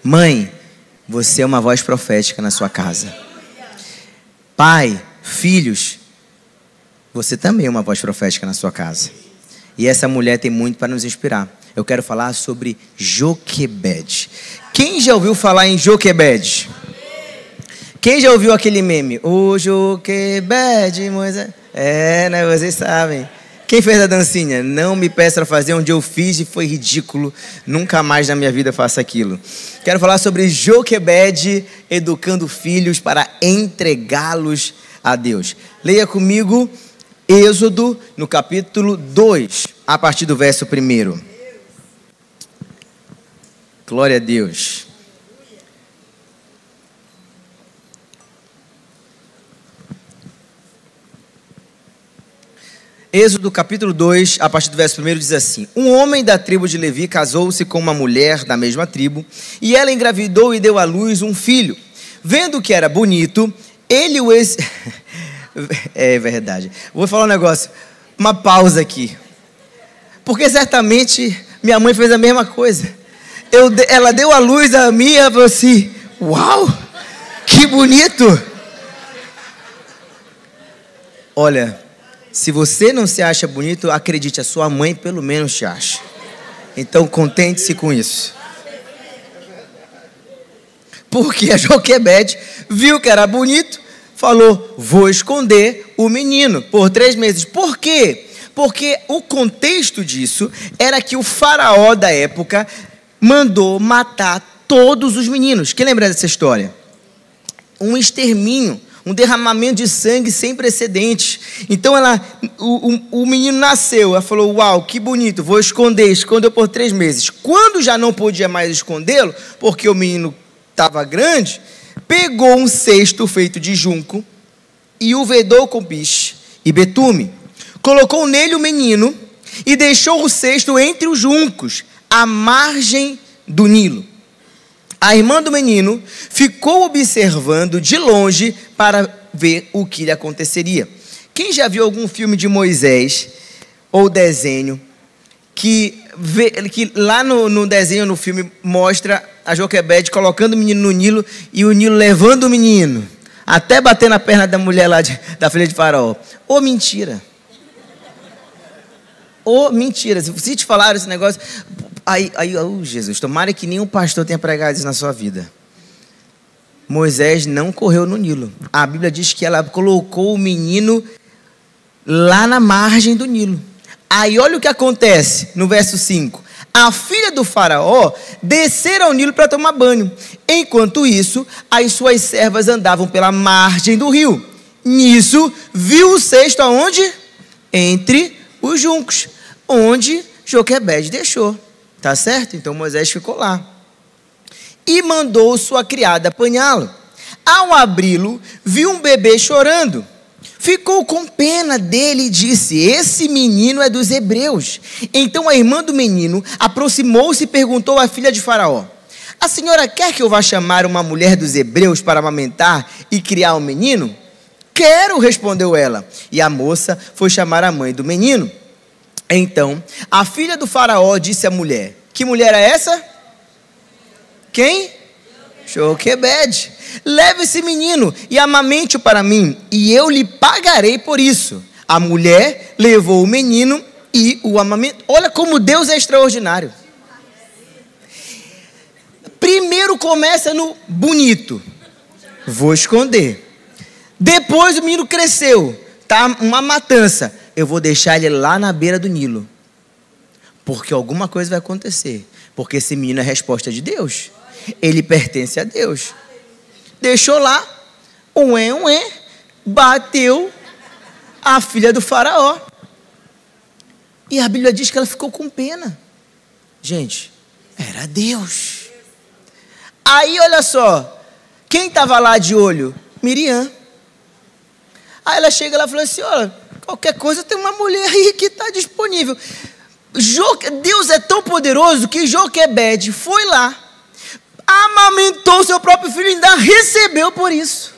Mãe, você é uma voz profética na sua casa. Pai, filhos, você também é uma voz profética na sua casa. E essa mulher tem muito para nos inspirar. Eu quero falar sobre Joquebede. Quem já ouviu falar em Joquebede? Quem já ouviu aquele meme? O Joquebede, Moisés. Né? Vocês sabem. Quem fez a dancinha? Não me peça para fazer, onde eu fiz e foi ridículo. Nunca mais na minha vida faço aquilo. Quero falar sobre Joquebede educando filhos para entregá-los a Deus. Leia comigo Êxodo, no capítulo 2, a partir do verso 1. Glória a Deus. Êxodo capítulo 2, a partir do verso 1, diz assim: Um homem da tribo de Levi casou-se com uma mulher da mesma tribo, e ela engravidou e deu à luz um filho. Vendo que era bonito, ele o É verdade. Vou falar um negócio, uma pausa aqui. Porque certamente minha mãe fez a mesma coisa. Ela deu à luz a mim e ela falou assim: uau, que bonito. Olha, se você não se acha bonito, acredite, a sua mãe pelo menos te acha. Então contente-se com isso. Porque a Joquebede viu que era bonito, falou: vou esconder o menino por 3 meses. Por quê? Porque o contexto disso era que o faraó da época mandou matar todos os meninos. Quem lembra dessa história? Um extermínio, um derramamento de sangue sem precedentes. Então o menino nasceu, ela falou: uau, que bonito, vou esconder. Escondeu por 3 meses. Quando já não podia mais escondê-lo, porque o menino estava grande, pegou um cesto feito de junco e o vedou com biche e betume. Colocou nele o menino e deixou o cesto entre os juncos, à margem do Nilo. A irmã do menino ficou observando de longe para ver o que lhe aconteceria. Quem já viu algum filme de Moisés ou desenho que lá no desenho, no filme, mostra a Joquebede colocando o menino no Nilo e o Nilo levando o menino até bater na perna da mulher lá da filha de Faraó? Ô mentira! Ô mentira! Se te falaram esse negócio, oh Jesus, tomara que nenhum pastor tenha pregado isso na sua vida. Moisés não correu no Nilo. A Bíblia diz que ela colocou o menino lá na margem do Nilo. Aí olha o que acontece no verso 5. A filha do faraó descera ao Nilo para tomar banho. Enquanto isso, as suas servas andavam pela margem do rio. Nisso, viu o cesto aonde? Entre os juncos, onde Joquebede deixou. Tá certo? Então Moisés ficou lá. E mandou sua criada apanhá-lo. Ao abri-lo, viu um bebê chorando. Ficou com pena dele e disse: esse menino é dos hebreus. Então a irmã do menino aproximou-se e perguntou à filha de Faraó: a senhora quer que eu vá chamar uma mulher dos hebreus para amamentar e criar o menino? Quero, respondeu ela. E a moça foi chamar a mãe do menino. Então a filha do Faraó disse à mulher: que mulher é essa? Quem? Joquebede. Leve esse menino e amamente-o para mim, e eu lhe pagarei por isso. A mulher levou o menino e o amamentou. Olha como Deus é extraordinário. Primeiro começa no bonito. Vou esconder. Depois o menino cresceu. Tá uma matança. Eu vou deixar ele lá na beira do Nilo. Porque alguma coisa vai acontecer. Porque esse menino é a resposta de Deus. Ele pertence a Deus. Deixou lá, bateu a filha do faraó. E a Bíblia diz que ela ficou com pena. Gente, era Deus. Aí olha só, quem estava lá de olho? Miriam. Aí ela chega lá e fala assim: olha, qualquer coisa tem uma mulher aí que está disponível. Deus é tão poderoso que Joquebede foi lá, amamentou seu próprio filho e ainda recebeu por isso.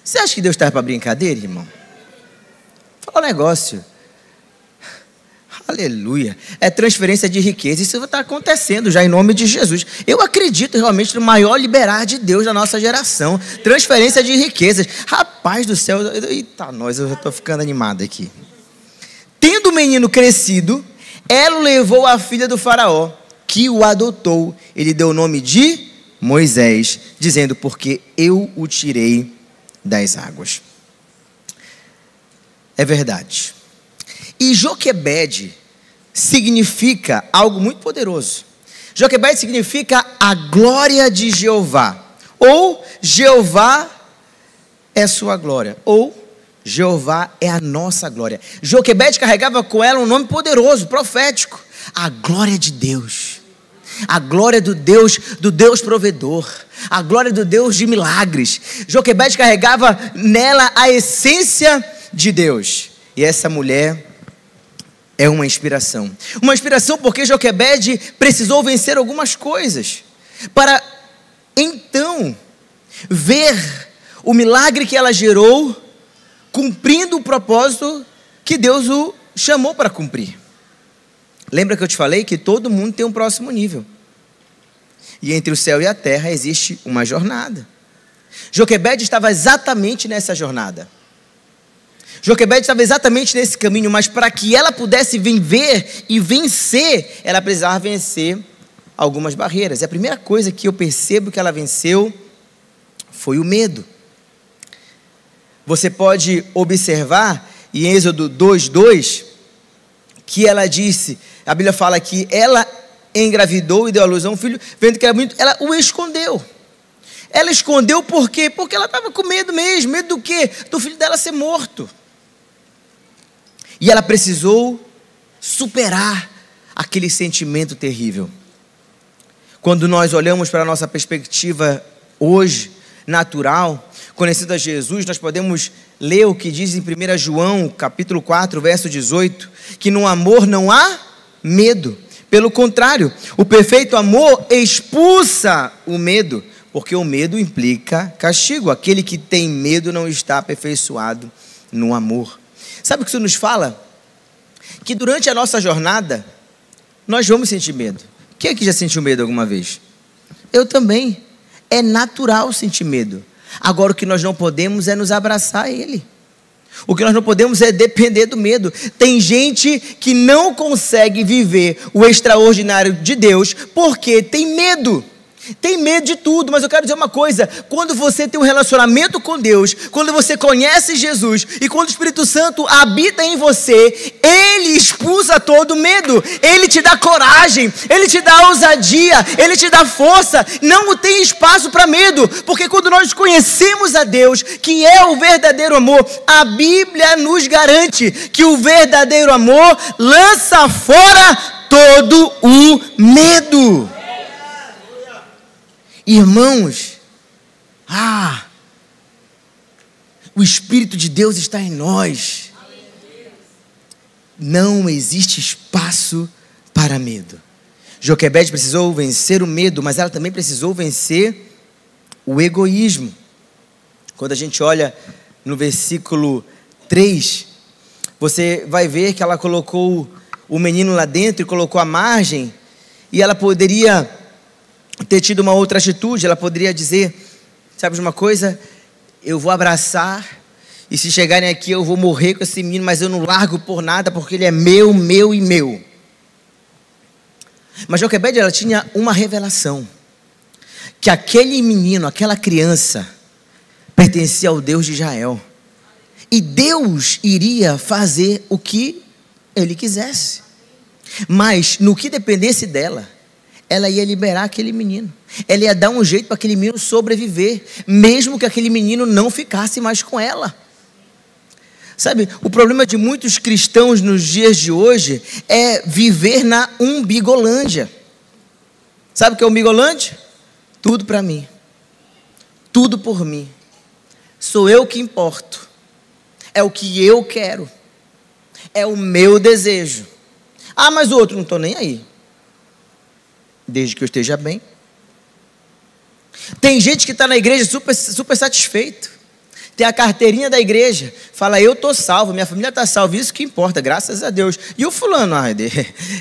Você acha que Deus estava para brincadeira, irmão? Fala um negócio. Aleluia. É transferência de riqueza. Isso está acontecendo já em nome de Jesus. Eu acredito realmente no maior liberar de Deus da nossa geração. Transferência de riquezas. Rapaz do céu. Eita, nós, eu já estou ficando animado aqui. Tendo o menino crescido, ela o levou à filha do faraó, que o adotou. Ele deu o nome de Moisés, dizendo, porque eu o tirei das águas. É verdade. E Joquebede significa algo muito poderoso. Joquebede significa a glória de Jeová. Ou Jeová é sua glória. Ou Jeová é a nossa glória. Joquebede carregava com ela um nome poderoso, profético. A glória de Deus. A glória do Deus provedor. A glória do Deus de milagres. Joquebede carregava nela a essência de Deus. E essa mulher é uma inspiração. Uma inspiração porque Joquebede precisou vencer algumas coisas para então ver o milagre que ela gerou cumprindo o propósito que Deus o chamou para cumprir. Lembra que eu te falei que todo mundo tem um próximo nível. E entre o céu e a terra existe uma jornada. Joquebede estava exatamente nessa jornada. Joquebede estava exatamente nesse caminho, mas para que ela pudesse ver e vencer, ela precisava vencer algumas barreiras. E a primeira coisa que eu percebo que ela venceu foi o medo. Você pode observar em Êxodo 2:2 que ela disse, a Bíblia fala que ela engravidou e deu à luz a um filho, vendo que era bonito, ela o escondeu. Ela escondeu por quê? Porque ela estava com medo mesmo. Medo do quê? Do filho dela ser morto. E ela precisou superar aquele sentimento terrível. Quando nós olhamos para a nossa perspectiva hoje, natural, conhecendo a Jesus, nós podemos ler o que diz em 1 João, capítulo 4, verso 18, que no amor não há medo. Pelo contrário, o perfeito amor expulsa o medo, porque o medo implica castigo. Aquele que tem medo não está aperfeiçoado no amor. Sabe o que isso nos fala? Que durante a nossa jornada, nós vamos sentir medo. Quem aqui já sentiu medo alguma vez? Eu também. É natural sentir medo. Agora o que nós não podemos é nos abraçar a ele. O que nós não podemos é depender do medo. Tem gente que não consegue viver o extraordinário de Deus porque tem medo. Tem medo de tudo, mas eu quero dizer uma coisa: quando você tem um relacionamento com Deus, quando você conhece Jesus e quando o Espírito Santo habita em você, Ele expulsa todo medo, Ele te dá coragem, Ele te dá ousadia, Ele te dá força. Não tem espaço para medo, porque quando nós conhecemos a Deus, que é o verdadeiro amor, a Bíblia nos garante que o verdadeiro amor lança fora todo o medo. Irmãos, o Espírito de Deus está em nós. Não existe espaço para medo. Joquebede precisou vencer o medo, mas ela também precisou vencer o egoísmo. Quando a gente olha no versículo 3, você vai ver que ela colocou o menino lá dentro e colocou à margem, e ela poderia ter tido uma outra atitude. Ela poderia dizer, sabe de uma coisa? Eu vou abraçar, e se chegarem aqui eu vou morrer com esse menino, mas eu não largo por nada, porque ele é meu, meu e meu. Mas Joquebede, ela tinha uma revelação, que aquele menino, aquela criança, pertencia ao Deus de Israel, e Deus iria fazer o que Ele quisesse, mas no que dependesse dela, ela ia liberar aquele menino. Ela ia dar um jeito para aquele menino sobreviver, mesmo que aquele menino não ficasse mais com ela. Sabe, o problema de muitos cristãos nos dias de hoje é viver na umbigolândia. Sabe o que é umbigolândia? Tudo para mim. Tudo por mim. Sou eu que importo. É o que eu quero. É o meu desejo. Mas o outro não estou nem aí. Desde que eu esteja bem. Tem gente que está na igreja super satisfeito. Tem a carteirinha da igreja. Fala, eu estou salvo, minha família está salva. Isso que importa, graças a Deus. E o fulano,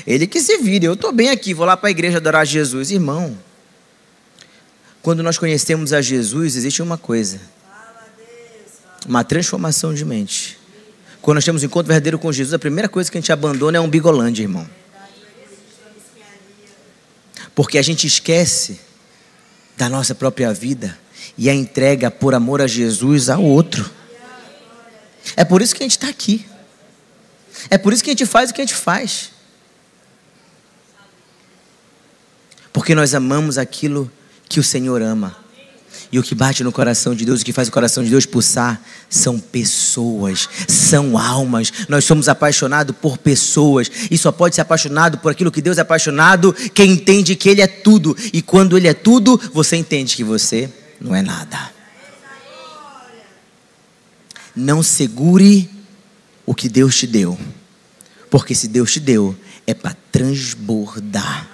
ele que se vire. Eu estou bem aqui, vou lá para a igreja adorar Jesus. Irmão, quando nós conhecemos a Jesus, existe uma coisa. Uma transformação de mente. Quando nós temos um encontro verdadeiro com Jesus, a primeira coisa que a gente abandona é um Bigolândia, irmão. Porque a gente esquece da nossa própria vida e a entrega por amor a Jesus ao outro. É por isso que a gente está aqui. É por isso que a gente faz o que a gente faz. Porque nós amamos aquilo que o Senhor ama. E o que bate no coração de Deus, o que faz o coração de Deus pulsar, são pessoas, são almas. Nós somos apaixonados por pessoas. E só pode ser apaixonado por aquilo que Deus é apaixonado quem entende que Ele é tudo. E quando Ele é tudo, você entende que você não é nada. Não segure o que Deus te deu. Porque se Deus te deu, é para transbordar.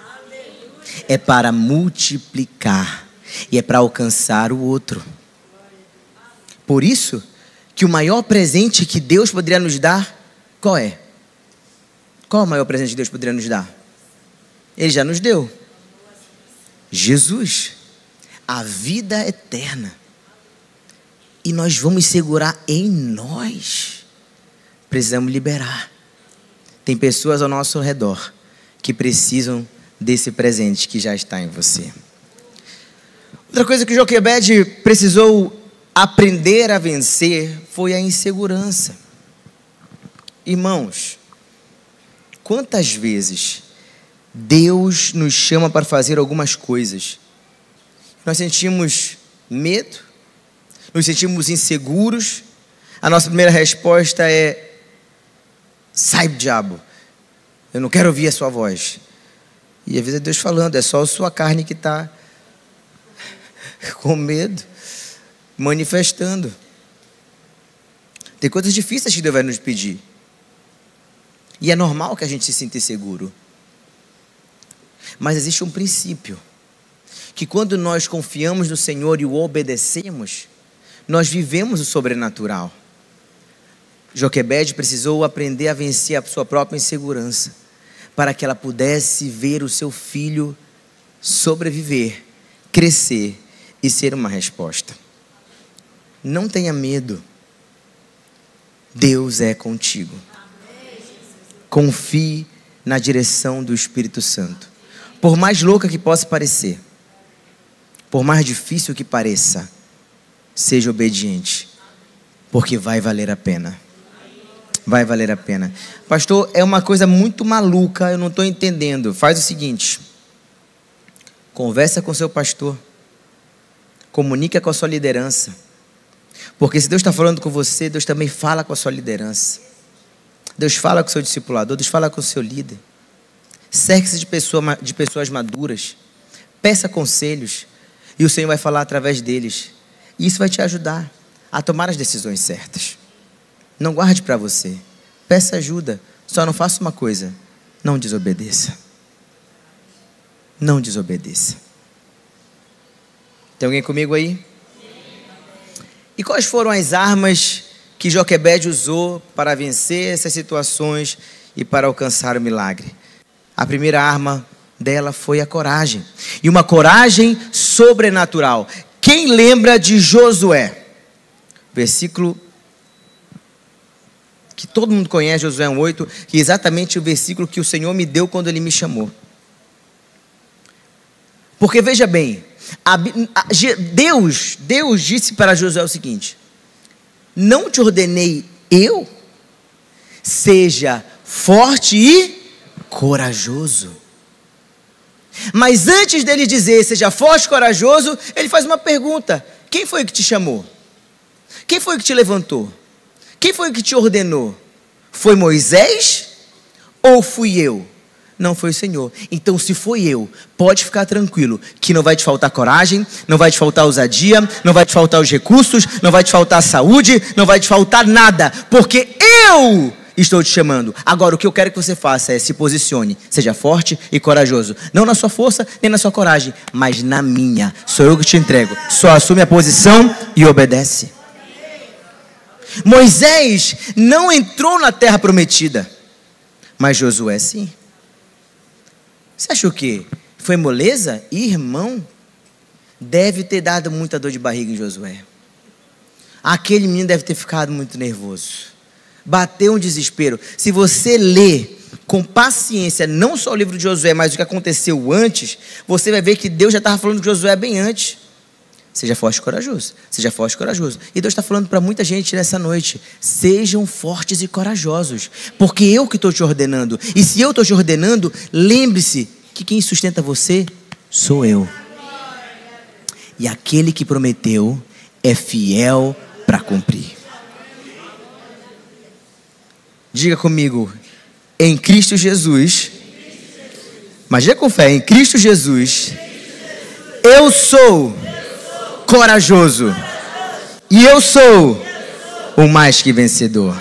É para multiplicar. E é para alcançar o outro. Por isso que o maior presente que Deus poderia nos dar, qual é? Qual é o maior presente que Deus poderia nos dar? Ele já nos deu. Jesus. A vida eterna. E nós vamos segurar em nós. Precisamos liberar. Tem pessoas ao nosso redor que precisam desse presente que já está em você. Outra coisa que Joquebede precisou aprender a vencer foi a insegurança. Irmãos, quantas vezes Deus nos chama para fazer algumas coisas? Nós sentimos medo, nos sentimos inseguros. A nossa primeira resposta é: sai, diabo, eu não quero ouvir a sua voz. E às vezes é Deus falando, é só a sua carne que está com medo, manifestando. Tem coisas difíceis que Deus vai nos pedir. E é normal que a gente se sinta inseguro. Mas existe um princípio. Que quando nós confiamos no Senhor e o obedecemos, nós vivemos o sobrenatural. Joquebede precisou aprender a vencer a sua própria insegurança, para que ela pudesse ver o seu filho sobreviver, crescer e ser uma resposta. Não tenha medo. Deus é contigo. Confie na direção do Espírito Santo. Por mais louca que possa parecer, por mais difícil que pareça, seja obediente, porque vai valer a pena. Vai valer a pena. Pastor, é uma coisa muito maluca, eu não estou entendendo. Faz o seguinte: conversa com seu pastor. Comunica com a sua liderança. Porque se Deus está falando com você, Deus também fala com a sua liderança. Deus fala com o seu discipulador, Deus fala com o seu líder. Cerque-se de pessoas maduras. Peça conselhos. E o Senhor vai falar através deles. E isso vai te ajudar a tomar as decisões certas. Não guarde para você. Peça ajuda. Só não faça uma coisa: não desobedeça. Não desobedeça. Tem alguém comigo aí? E quais foram as armas que Joquebede usou para vencer essas situações e para alcançar o milagre? A primeira arma dela foi a coragem. E uma coragem sobrenatural. Quem lembra de Josué? Versículo que todo mundo conhece, Josué 1:8, que é exatamente o versículo que o Senhor me deu quando Ele me chamou. Porque veja bem, Deus disse para Josué o seguinte: não te ordenei eu? Seja forte e corajoso. Mas antes dele dizer seja forte e corajoso, ele faz uma pergunta: quem foi que te chamou? Quem foi que te levantou? Quem foi que te ordenou? Foi Moisés ou fui eu? Não, foi o Senhor. Então, se foi eu, pode ficar tranquilo que não vai te faltar coragem, não vai te faltar ousadia, não vai te faltar os recursos, não vai te faltar saúde, não vai te faltar nada, porque eu estou te chamando. Agora, o que eu quero que você faça é se posicione, seja forte e corajoso. Não na sua força, nem na sua coragem, mas na minha. Sou eu que te entrego. Só assume a posição e obedece. Moisés não entrou na terra prometida, mas Josué sim. Você acha o quê? Foi moleza? Irmão, deve ter dado muita dor de barriga em Josué. Aquele menino deve ter ficado muito nervoso. Bateu um desespero. Se você ler com paciência, não só o livro de Josué, mas o que aconteceu antes, você vai ver que Deus já estava falando de Josué bem antes. Seja forte e corajoso. Seja forte e corajoso. E Deus está falando para muita gente nessa noite. Sejam fortes e corajosos. Porque eu que estou te ordenando. E se eu estou te ordenando, lembre-se que quem sustenta você sou eu. E aquele que prometeu é fiel para cumprir. Diga comigo, em Cristo Jesus. Mas diga com fé, em Cristo Jesus, eu sou corajoso. E eu sou o mais que vencedor.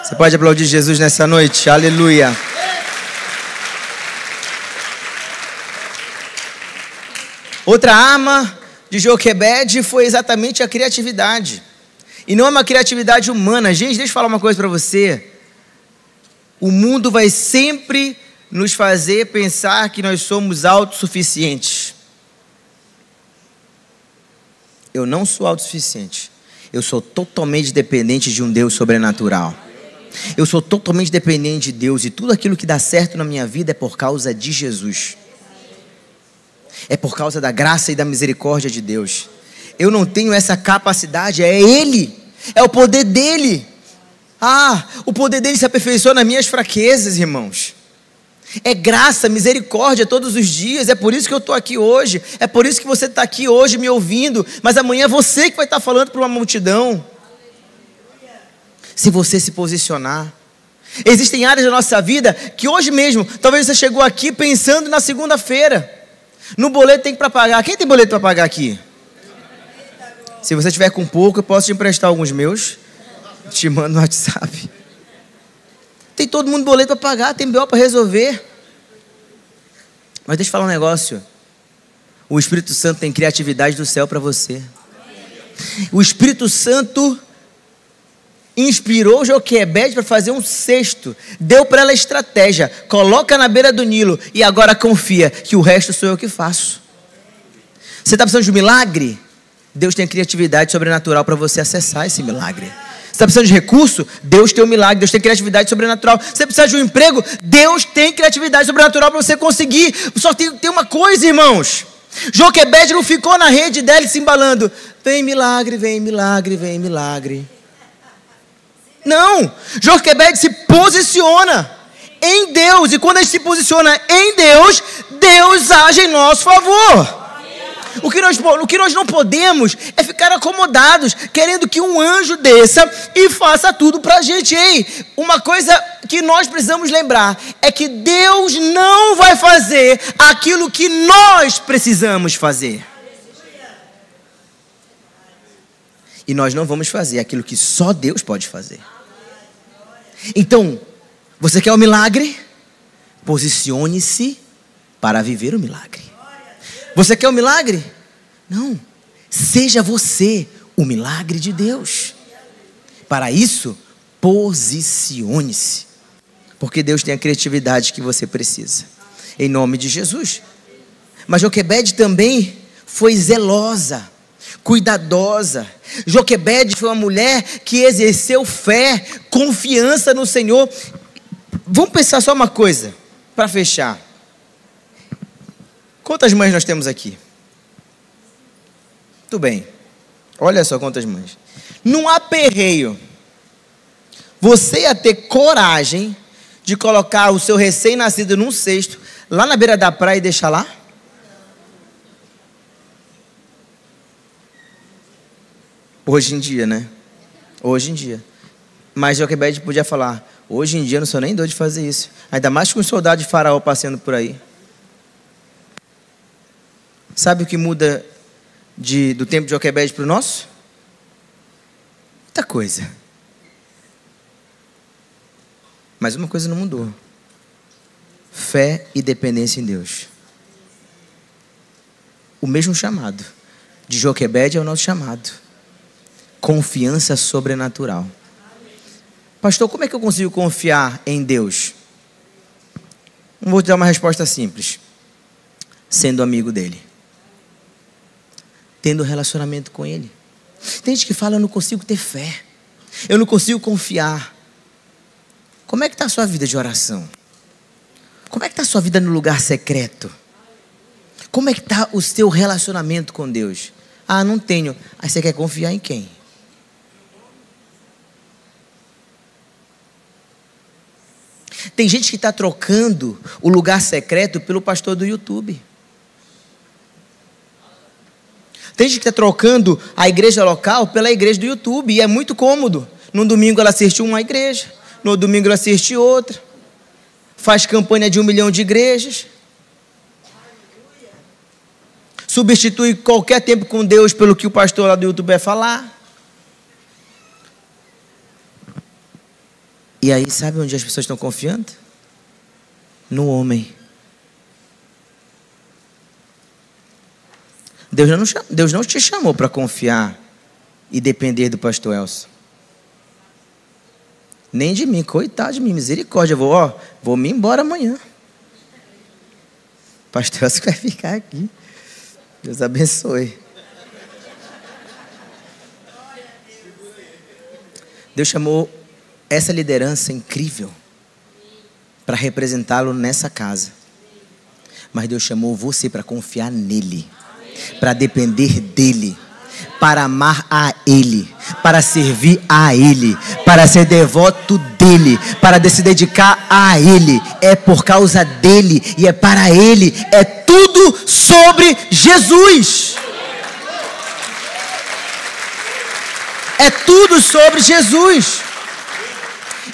Você pode aplaudir Jesus nessa noite? Aleluia. Outra arma de Joquebede foi exatamente a criatividade. E não é uma criatividade humana. Gente, deixa eu falar uma coisa para você. O mundo vai sempre nos fazer pensar que nós somos autossuficientes. Eu não sou autossuficiente. Eu sou totalmente dependente de um Deus sobrenatural. Eu sou totalmente dependente de Deus. E tudo aquilo que dá certo na minha vida é por causa de Jesus. É por causa da graça e da misericórdia de Deus. Eu não tenho essa capacidade, é Ele, é o poder dEle. O poder dEle se aperfeiçoa nas minhas fraquezas, irmãos. É graça, misericórdia todos os dias. É por isso que eu estou aqui hoje. É por isso que você está aqui hoje me ouvindo. Mas amanhã é você que vai estar falando para uma multidão. Se você se posicionar. Existem áreas da nossa vida que hoje mesmo, talvez você chegou aqui pensando na segunda-feira. No boleto tem para pagar. Quem tem boleto para pagar aqui? Se você tiver com pouco, eu posso te emprestar alguns meus. Te mando no WhatsApp. Tem todo mundo boleto para pagar, tem BO para resolver. Mas deixa eu falar um negócio. O Espírito Santo tem criatividade do céu para você. O Espírito Santo inspirou Joquebede para fazer um cesto. Deu para ela estratégia. Coloca na beira do Nilo. E agora confia que o resto sou eu que faço. Você está precisando de um milagre? Deus tem criatividade sobrenatural para você acessar esse milagre. Você está precisando de recurso? Deus tem um milagre, Deus tem criatividade sobrenatural. Você precisa de um emprego? Deus tem criatividade sobrenatural para você conseguir. Só tem uma coisa, irmãos. Joquebede não ficou na rede dela se embalando. Vem milagre, vem milagre, vem milagre. Não, Joquebede se posiciona em Deus. E quando a gente se posiciona em Deus, Deus age em nosso favor. O que nós não podemos é ficar acomodados, querendo que um anjo desça e faça tudo para a gente. Ei, uma coisa que nós precisamos lembrar é que Deus não vai fazer aquilo que nós precisamos fazer. E nós não vamos fazer aquilo que só Deus pode fazer. Então, você quer o milagre? Posicione-se para viver o milagre. Você quer o milagre? Não. Seja você o milagre de Deus. Para isso, posicione-se. Porque Deus tem a criatividade que você precisa. Em nome de Jesus. Mas Joquebede também foi zelosa, cuidadosa. Joquebede foi uma mulher que exerceu fé, confiança no Senhor. Vamos pensar só uma coisa, para fechar. Quantas mães nós temos aqui? Tudo bem. Olha só quantas mães. Num aperreio, você ia ter coragem de colocar o seu recém-nascido num cesto, lá na beira da praia e deixar lá? Hoje em dia, né? Hoje em dia. Mas Joquebede podia falar, hoje em dia eu não sou nem doido de fazer isso. Ainda mais com os soldados de Faraó passeando por aí. Sabe o que muda do tempo de Joquebede para o nosso? Muita coisa. Mas uma coisa não mudou. Fé e dependência em Deus. O mesmo chamado de Joquebede é o nosso chamado. confiança sobrenatural. Pastor, como é que eu consigo confiar em Deus? Vou te dar uma resposta simples. Sendo amigo dele. Tendo relacionamento com ele. Tem gente que fala, eu não consigo ter fé. Eu não consigo confiar. Como é que está a sua vida de oração? Como é que está a sua vida no lugar secreto? Como é que está o seu relacionamento com Deus? Ah, não tenho. Aí você quer confiar em quem? Tem gente que está trocando o lugar secreto pelo pastor do YouTube. Tem gente que está trocando a igreja local pela igreja do YouTube. E é muito cômodo. No domingo ela assiste uma igreja. No domingo ela assiste outra. Faz campanha de 1 milhão de igrejas. Substitui qualquer tempo com Deus pelo que o pastor lá do YouTube vai falar. E aí, sabe onde as pessoas estão confiando? No homem. Deus não te chamou para confiar e depender do pastor Elcio. Nem de mim, coitado de mim, misericórdia. Vou me embora amanhã. Pastor Elcio vai ficar aqui. Deus abençoe. Deus chamou essa liderança incrível para representá-lo nessa casa. Mas Deus chamou você para confiar nele, para depender dele, para amar a ele, para servir a ele, para ser devoto dele, para se dedicar a ele. É por causa dele e é para ele. É tudo sobre Jesus. É tudo sobre Jesus.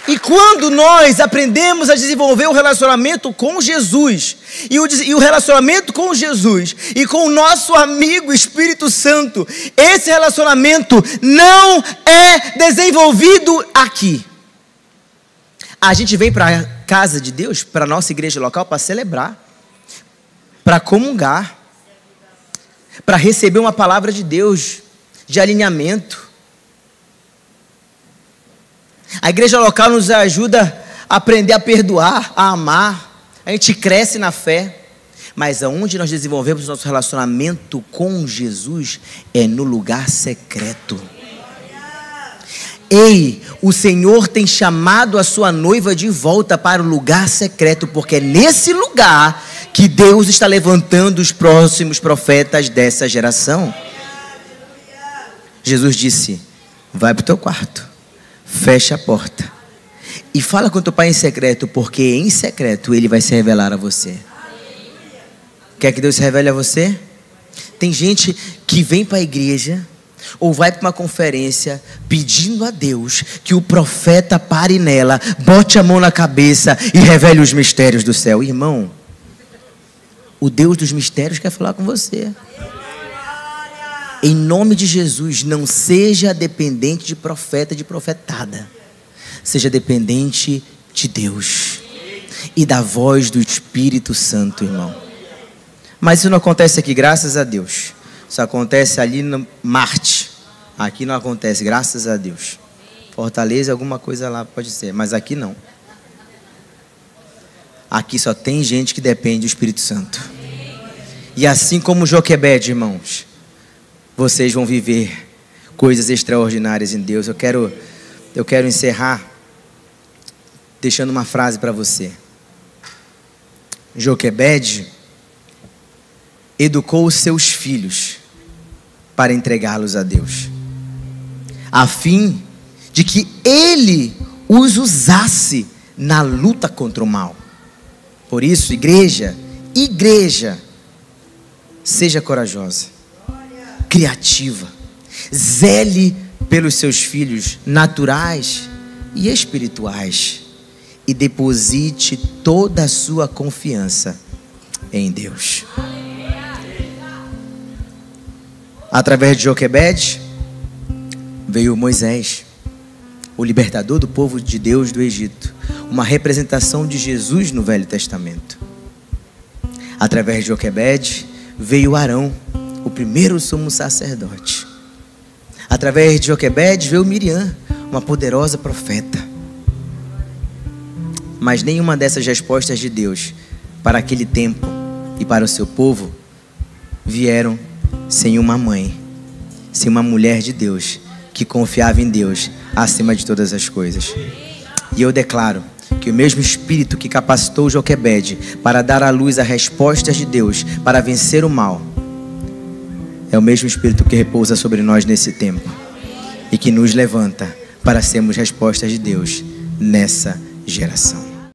E quando nós aprendemos a desenvolver o relacionamento com Jesus, e o relacionamento com Jesus, e com o nosso amigo Espírito Santo, esse relacionamento não é desenvolvido aqui. A gente vem para a casa de Deus, para a nossa igreja local, para celebrar, para comungar, para receber uma palavra de Deus, de alinhamento. A igreja local nos ajuda a aprender a perdoar, a amar. A gente cresce na fé. Mas aonde nós desenvolvemos nosso relacionamento com Jesus é no lugar secreto. Ei, o Senhor tem chamado a sua noiva de volta para o lugar secreto, porque é nesse lugar que Deus está levantando os próximos profetas dessa geração. Jesus disse: vai para o teu quarto, fecha a porta e fala com teu pai em secreto, porque em secreto ele vai se revelar a você. Quer que Deus se revele a você? Tem gente que vem para a igreja ou vai para uma conferência pedindo a Deus que o profeta pare nela, bote a mão na cabeça e revele os mistérios do céu. Irmão, o Deus dos mistérios quer falar com você. Em nome de Jesus, não seja dependente de profeta, de profetada. Seja dependente de Deus e da voz do Espírito Santo, irmão. Mas isso não acontece aqui, graças a Deus. Isso acontece ali no Marte. Aqui não acontece, graças a Deus. Fortaleza, alguma coisa lá pode ser, mas aqui não. Aqui só tem gente que depende do Espírito Santo. E assim como Joquebede, irmãos, vocês vão viver coisas extraordinárias em Deus. Eu quero encerrar deixando uma frase para você. Joquebede educou os seus filhos para entregá-los a Deus, a fim de que ele os usasse na luta contra o mal. Por isso, igreja, seja corajosa, criativa, zele pelos seus filhos naturais e espirituais e deposite toda a sua confiança em Deus. Através de Joquebede veio Moisés, o libertador do povo de Deus do Egito, uma representação de Jesus no Velho Testamento. Através de Joquebede veio Arão, o primeiro sumo sacerdote. Através de Joquebede veio Miriam, uma poderosa profeta. Mas nenhuma dessas respostas de Deus para aquele tempo e para o seu povo vieram sem uma mãe, sem uma mulher de Deus que confiava em Deus acima de todas as coisas. E eu declaro que o mesmo Espírito que capacitou Joquebede para dar à luz as respostas de Deus para vencer o mal, é o mesmo Espírito que repousa sobre nós nesse tempo e que nos levanta para sermos respostas de Deus nessa geração.